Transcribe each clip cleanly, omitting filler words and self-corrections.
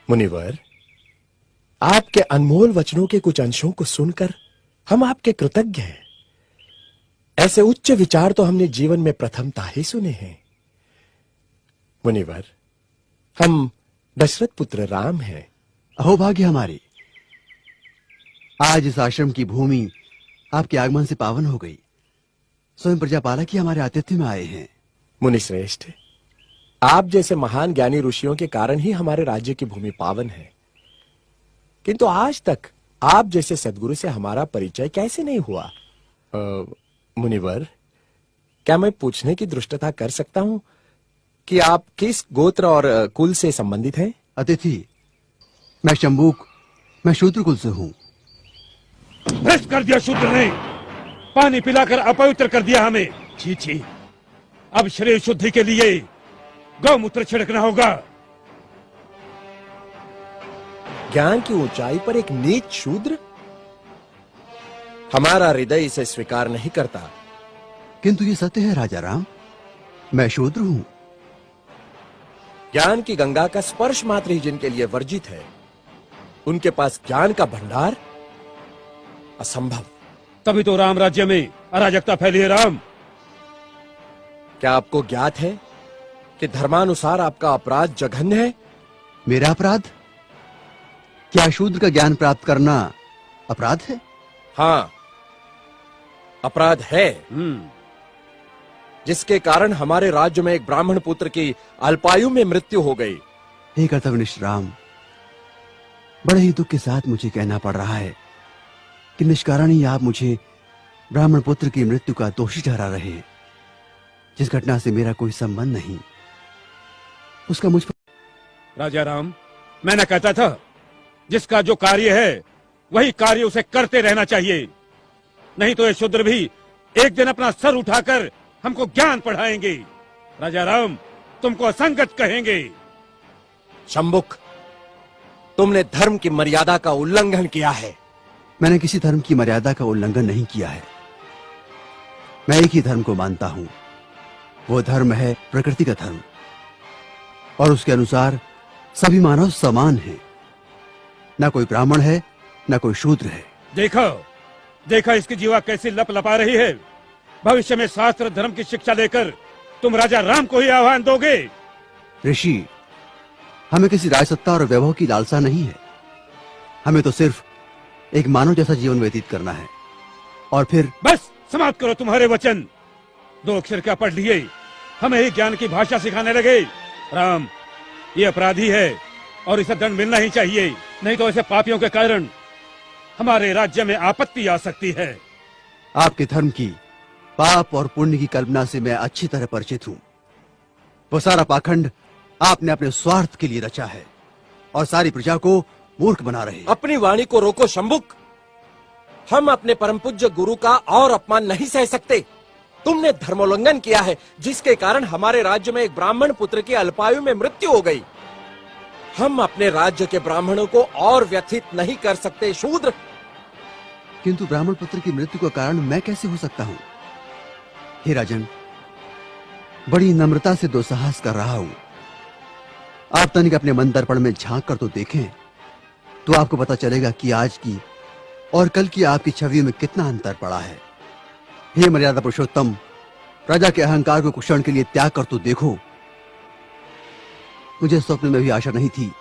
मुनिवर, आपके अनमोल वचनों के कुछ अंशों को सुनकर हम आपके कृतज्ञ हैं। ऐसे उच्च विचार तो हमने जीवन में प्रथमतः ही सुने हैं। मुनिवर, हम दशरथ पुत्र राम हैं। अहोभाग्य हमारी, आज इस आश्रम की भूमि आपके आगमन से पावन हो गई। स्वयं प्रजापालक ही हमारे आतिथ्य में आए हैं। मुनिश्रेष्ठ, आप जैसे महान ज्ञानी ऋषियों के कारण ही हमारे राज्य की भूमि पावन है, किंतु आज तक आप जैसे सद्गुरु से हमारा परिचय कैसे नहीं हुआ? मुनिवर, क्या मैं पूछने की धृष्टता कर सकता हूं कि आप किस गोत्र और कुल से संबंधित हैं? अतिथि, मैं शंबुक, मैं शूद्र कुल से हूं। भ्रष्ट कर दिया शूद्र ने, पानी पिलाकर अपवित्र कर दिया हमें। छी छी, अब शरीर शुद्धि के लिए गौमूत्र छिड़कना होगा। ज्ञान की ऊंचाई पर एक नीच शूद्र? हमारा हृदय इसे स्वीकार नहीं करता। किंतु ये सत्य है राजा राम, मैं शूद्र हूं। ज्ञान की गंगा का स्पर्श मात्र ही जिनके लिए वर्जित है, उनके पास ज्ञान का भंडार असंभव। तभी तो राम राज्य में अराजकता फैली है। राम, क्या आपको ज्ञात है कि धर्मानुसार आपका अपराध जघन्य है? मेरा अपराध? क्या शूद्र का ज्ञान प्राप्त करना अपराध है? हाँ, अपराध है, जिसके कारण हमारे राज्य में एक ब्राह्मण पुत्र की अल्पायु में मृत्यु हो गई। हे कर्तव्यनिष्ठ राम, बड़े ही दुख के साथ मुझे कहना पड़ रहा है कि निष्कारण ही आप मुझे ब्राह्मण पुत्र की मृत्यु का दोषी ठहरा रहे हैं, जिस घटना से मेरा कोई संबंध नहीं, उसका मुझ पर। राजा राम, मैं न कहता था जिसका जो कार्य है वही कार्य उसे करते रहना चाहिए, नहीं तो ये शूद्र भी एक दिन अपना सर उठाकर हमको ज्ञान पढ़ाएंगे। राजा राम, तुमको असंगत कहेंगे। शंबुक, तुमने धर्म की मर्यादा का उल्लंघन किया है। मैंने किसी धर्म की मर्यादा का उल्लंघन नहीं किया है। मैं एक ही धर्म को मानता हूं, वो धर्म है प्रकृति का धर्म, और उसके अनुसार सभी मानव समान हैं। न कोई ब्राह्मण है, न कोई शूद्र है। देखो देखो इसकी जीवा कैसी लप लपा रही है। भविष्य में शास्त्र धर्म की शिक्षा लेकर तुम राजा राम को ही आह्वान दोगे। ऋषि, हमें किसी राजसत्ता और वैभव की लालसा नहीं है। हमें तो सिर्फ एक मानव जैसा जीवन व्यतीत करना है, और फिर बस समाप्त करो तुम्हारे वचन। 2 अक्षर क्या पढ़ लिए, हमें ही ज्ञान की भाषा सिखाने लगे। राम, ये अपराधी है और इसे दंड मिलना ही चाहिए, नहीं तो ऐसे पापियों के कारण हमारे राज्य में आपत्ति आ सकती है। आपके धर्म की पाप और पुण्य की कल्पना से मैं अच्छी तरह परिचित हूं। वो सारा पाखंड आपने अपने स्वार्थ के लिए रचा है और सारी प्रजा को मूर्ख बना रहे हैं। अपनी वाणी को रोको शंबुक। हम अपने परम पूज्य गुरु का और अपमान नहीं सह सकते। तुमने धर्मोल्लंघन किया है, जिसके कारण हमारे राज्य में एक ब्राह्मण पुत्र की अल्पायु में मृत्यु हो गई। हम अपने राज्य के ब्राह्मणों को और व्यथित नहीं कर सकते शूद्र। किंतु ब्राह्मण पुत्र की मृत्यु का कारण मैं कैसे हो सकता हूं? हे राजन, बड़ी नम्रता से दुस्साहस कर रहा हूं। आप तनिक अपने मन दर्पण में झांक कर तो देखें, तो आपको पता चलेगा कि आज की और कल की आपकी छवि में कितना अंतर पड़ा है। हे मर्यादा पुरुषोत्तम, प्रजा के अहंकार को कुछ क्षण के लिए त्याग कर तो देखो। मुझे स्वप्न में भी आशा नहीं थी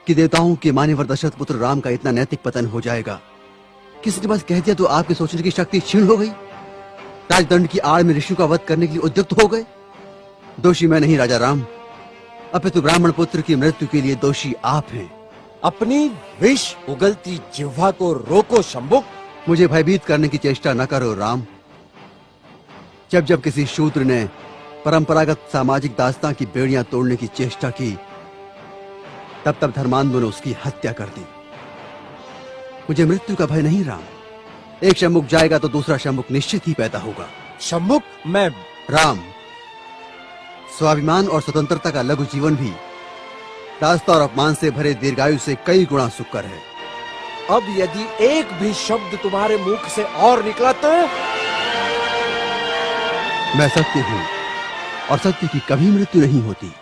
कि देवताओं के मान्यवर दशरथ पुत्र राम का इतना नैतिक पतन हो जाएगा। किसी ने बस कह दिया तो आपके सोचने की शक्ति क्षीण हो गई। राजदंड की आड़ में ऋषि का वध करने के लिए उद्युक्त हो गए। दोषी मैं नहीं राजा राम, अपितु ब्राह्मण पुत्र की मृत्यु के लिए दोषी आप हैं। अपनी विष उगलती जिह्वा को रोको शंबुक। मुझे भयभीत करने की चेष्टा न करो राम। जब जब किसी शूद्र ने परंपरागत सामाजिक दास्तां की बेड़ियां तोड़ने की चेष्टा की, तब तब धर्मांधों ने उसकी हत्या कर दी। मुझे मृत्यु का भय नहीं राम। एक शंबुक जाएगा तो दूसरा शंबुक निश्चित ही पैदा होगा। शंबुक, मैं राम, स्वाभिमान और स्वतंत्रता का लघु जीवन भी दास्ता और अपमान से भरे दीर्घायु से कई गुणा सुकर है। अब यदि एक भी शब्द तुम्हारे मुख से और निकला तो मैं सत्य हूं और सत्य की कभी मृत्यु नहीं होती।